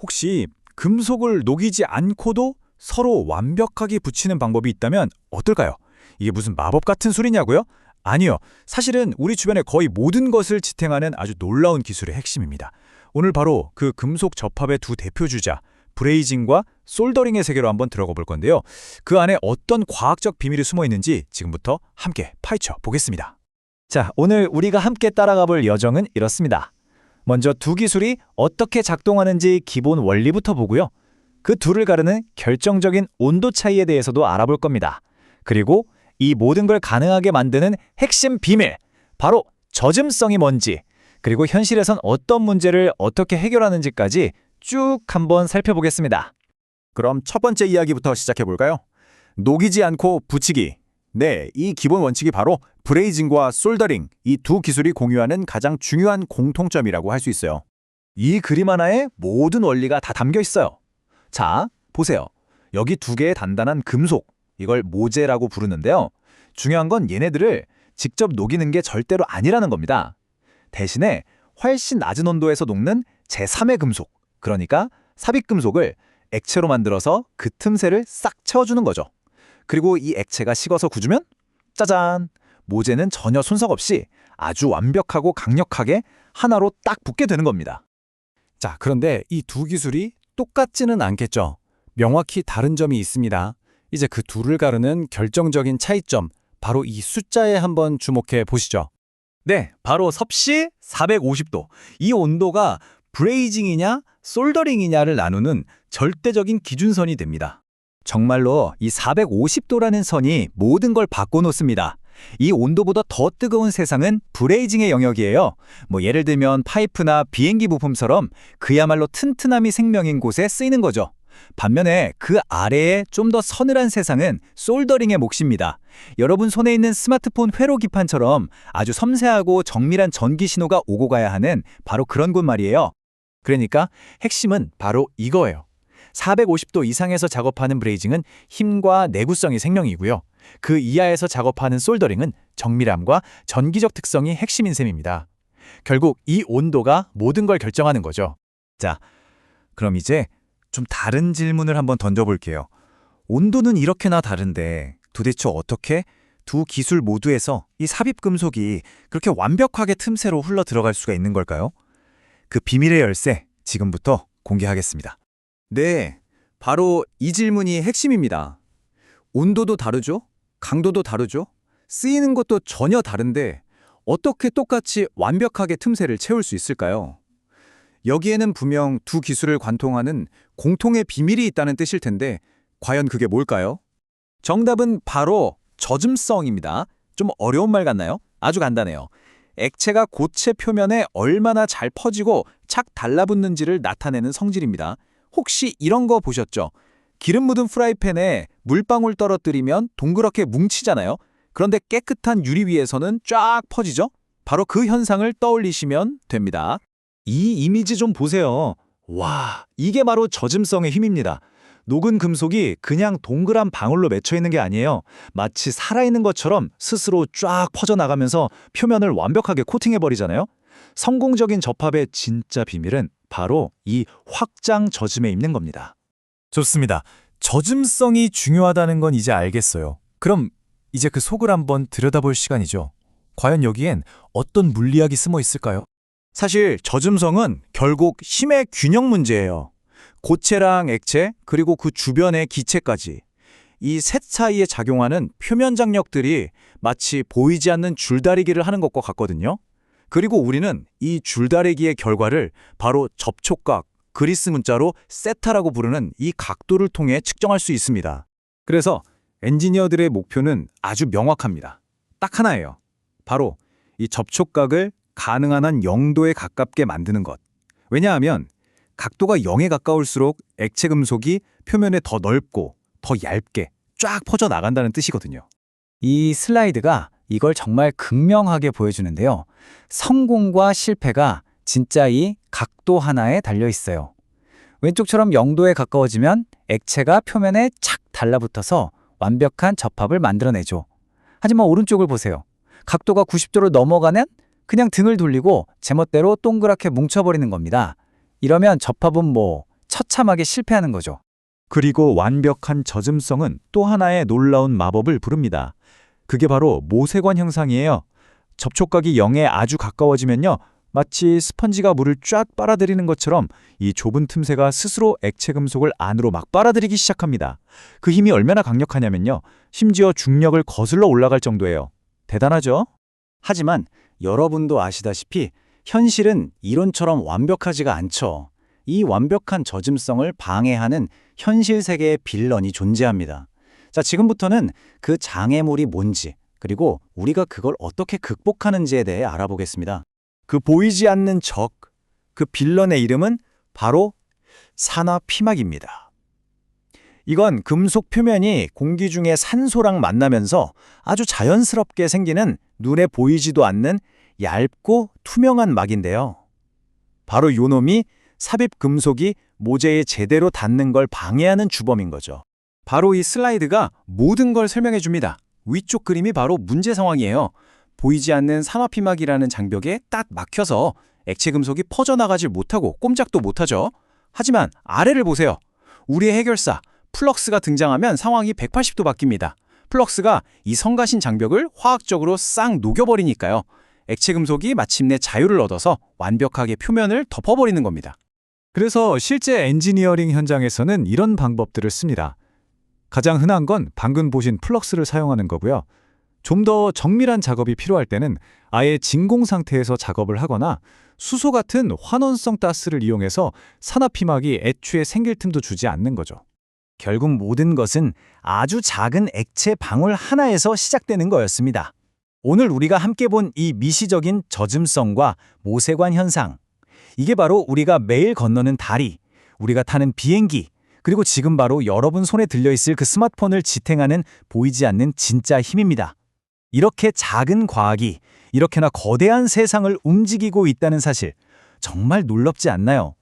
혹시 금속을 녹이지 않고도 서로 완벽하게 붙이는 방법이 있다면 어떨까요? 이게 무슨 마법 같은 소리냐고요? 아니요. 사실은 우리 주변의 거의 모든 것을 지탱하는 아주 놀라운 기술의 핵심입니다. 오늘 바로 그 금속 접합의 두 대표 주자, 브레이징과 솔더링의 세계로 한번 들어가 볼 건데요. 그 안에 어떤 과학적 비밀이 숨어 있는지 지금부터 함께 파헤쳐 보겠습니다. 자, 오늘 우리가 함께 따라가 볼 여정은 이렇습니다. 먼저 두 기술이 어떻게 작동하는지 기본 원리부터 보고요. 그 둘을 가르는 결정적인 온도 차이에 대해서도 알아볼 겁니다. 그리고 이 모든 걸 가능하게 만드는 핵심 비밀, 바로 젖음성이 뭔지, 그리고 현실에선 어떤 문제를 어떻게 해결하는지까지 쭉 한번 살펴보겠습니다. 그럼 첫 번째 이야기부터 시작해 볼까요? 녹이지 않고 붙이기. 네, 이 기본 원칙이 바로 브레이징과 솔더링, 이 두 기술이 공유하는 가장 중요한 공통점이라고 할 수 있어요. 이 그림 하나에 모든 원리가 다 담겨 있어요. 자, 보세요. 여기 두 개의 단단한 금속, 이걸 모재라고 부르는데요. 중요한 건 얘네들을 직접 녹이는 게 절대로 아니라는 겁니다. 대신에 훨씬 낮은 온도에서 녹는 제3의 금속, 그러니까 삽입금속을 액체로 만들어서 그 틈새를 싹 채워주는 거죠. 그리고 이 액체가 식어서 굳으면 짜잔! 모재는 전혀 손석 없이 아주 완벽하고 강력하게 하나로 딱 붙게 되는 겁니다. 자, 그런데 이 두 기술이 똑같지는 않겠죠. 명확히 다른 점이 있습니다. 이제 그 둘을 가르는 결정적인 차이점, 바로 이 숫자에 한번 주목해 보시죠. 네, 바로 섭씨 450도. 이 온도가 브레이징이냐 솔더링이냐를 나누는 절대적인 기준선이 됩니다. 정말로 이 450도라는 선이 모든 걸 바꿔놓습니다. 이 온도보다 더 뜨거운 세상은 브레이징의 영역이에요. 예를 들면 파이프나 비행기 부품처럼 그야말로 튼튼함이 생명인 곳에 쓰이는 거죠. 반면에 그 아래에 좀 더 서늘한 세상은 솔더링의 몫입니다. 여러분 손에 있는 스마트폰 회로 기판처럼 아주 섬세하고 정밀한 전기 신호가 오고 가야 하는 바로 그런 곳 말이에요. 그러니까 핵심은 바로 이거예요. 450도 이상에서 작업하는 브레이징은 힘과 내구성이 생명이고요. 그 이하에서 작업하는 솔더링은 정밀함과 전기적 특성이 핵심인 셈입니다. 결국 이 온도가 모든 걸 결정하는 거죠. 자, 그럼 이제 좀 다른 질문을 한번 던져볼게요. 온도는 이렇게나 다른데 도대체 어떻게 두 기술 모두에서 이 삽입금속이 그렇게 완벽하게 틈새로 흘러 들어갈 수가 있는 걸까요? 그 비밀의 열쇠 지금부터 공개하겠습니다. 네, 바로 이 질문이 핵심입니다. 온도도 다르죠? 강도도 다르죠? 쓰이는 것도 전혀 다른데 어떻게 똑같이 완벽하게 틈새를 채울 수 있을까요? 여기에는 분명 두 기술을 관통하는 공통의 비밀이 있다는 뜻일 텐데 과연 그게 뭘까요? 정답은 바로 젖음성입니다. 좀 어려운 말 같나요? 아주 간단해요. 액체가 고체 표면에 얼마나 잘 퍼지고 착 달라붙는지를 나타내는 성질입니다. 혹시 이런 거 보셨죠? 기름 묻은 프라이팬에 물방울 떨어뜨리면 동그랗게 뭉치잖아요. 그런데 깨끗한 유리 위에서는 쫙 퍼지죠? 바로 그 현상을 떠올리시면 됩니다. 이 이미지 좀 보세요. 와, 이게 바로 젖음성의 힘입니다. 녹은 금속이 그냥 동그란 방울로 맺혀 있는 게 아니에요. 마치 살아있는 것처럼 스스로 쫙 퍼져나가면서 표면을 완벽하게 코팅해버리잖아요. 성공적인 접합의 진짜 비밀은 바로 이 확장 젖음에 있는 겁니다. 좋습니다. 젖음성이 중요하다는 건 이제 알겠어요. 그럼 이제 그 속을 한번 들여다볼 시간이죠. 과연 여기엔 어떤 물리학이 숨어 있을까요? 사실 젖음성은 결국 힘의 균형 문제예요. 고체랑 액체, 그리고 그 주변의 기체까지. 이 셋 사이에 작용하는 표면 장력들이 마치 보이지 않는 줄다리기를 하는 것과 같거든요. 그리고 우리는 이 줄다리기의 결과를 바로 접촉각, 그리스 문자로 세타라고 부르는 이 각도를 통해 측정할 수 있습니다. 그래서 엔지니어들의 목표는 아주 명확합니다. 딱 하나예요. 바로 이 접촉각을 가능한 한 0도에 가깝게 만드는 것. 왜냐하면 각도가 0에 가까울수록 액체 금속이 표면에 더 넓고 더 얇게 쫙 퍼져나간다는 뜻이거든요. 이 슬라이드가 이걸 정말 극명하게 보여주는데요. 성공과 실패가 진짜 이 각도 하나에 달려 있어요. 왼쪽처럼 0도에 가까워지면 액체가 표면에 착 달라붙어서 완벽한 접합을 만들어내죠. 하지만 오른쪽을 보세요. 각도가 90도를 넘어가면 그냥 등을 돌리고 제멋대로 동그랗게 뭉쳐버리는 겁니다. 이러면 접합은 처참하게 실패하는 거죠. 그리고 완벽한 젖음성은 또 하나의 놀라운 마법을 부릅니다. 그게 바로 모세관 현상이에요. 접촉각이 0에 아주 가까워지면요. 마치 스펀지가 물을 쫙 빨아들이는 것처럼 이 좁은 틈새가 스스로 액체 금속을 안으로 막 빨아들이기 시작합니다. 그 힘이 얼마나 강력하냐면요. 심지어 중력을 거슬러 올라갈 정도예요. 대단하죠? 하지만 여러분도 아시다시피 현실은 이론처럼 완벽하지가 않죠. 이 완벽한 젖음성을 방해하는 현실 세계의 빌런이 존재합니다. 자, 지금부터는 그 장애물이 뭔지, 그리고 우리가 그걸 어떻게 극복하는지에 대해 알아보겠습니다. 그 보이지 않는 적, 그 빌런의 이름은 바로 산화피막입니다. 이건 금속 표면이 공기 중에 산소랑 만나면서 아주 자연스럽게 생기는 눈에 보이지도 않는 얇고 투명한 막인데요. 바로 요 놈이 삽입 금속이 모재에 제대로 닿는 걸 방해하는 주범인 거죠. 바로 이 슬라이드가 모든 걸 설명해 줍니다. 위쪽 그림이 바로 문제 상황이에요. 보이지 않는 산화피막이라는 장벽에 딱 막혀서 액체 금속이 퍼져나가질 못하고 꼼짝도 못하죠. 하지만 아래를 보세요. 우리의 해결사 플럭스가 등장하면 상황이 180도 바뀝니다. 플럭스가 이 성가신 장벽을 화학적으로 싹 녹여버리니까요. 액체 금속이 마침내 자유를 얻어서 완벽하게 표면을 덮어버리는 겁니다. 그래서 실제 엔지니어링 현장에서는 이런 방법들을 씁니다. 가장 흔한 건 방금 보신 플럭스를 사용하는 거고요. 좀 더 정밀한 작업이 필요할 때는 아예 진공 상태에서 작업을 하거나 수소 같은 환원성 가스를 이용해서 산화피막이 애초에 생길 틈도 주지 않는 거죠. 결국 모든 것은 아주 작은 액체 방울 하나에서 시작되는 거였습니다. 오늘 우리가 함께 본 이 미시적인 젖음성과 모세관 현상, 이게 바로 우리가 매일 건너는 다리, 우리가 타는 비행기, 그리고 지금 바로 여러분 손에 들려있을 그 스마트폰을 지탱하는 보이지 않는 진짜 힘입니다. 이렇게 작은 과학이 이렇게나 거대한 세상을 움직이고 있다는 사실, 정말 놀랍지 않나요?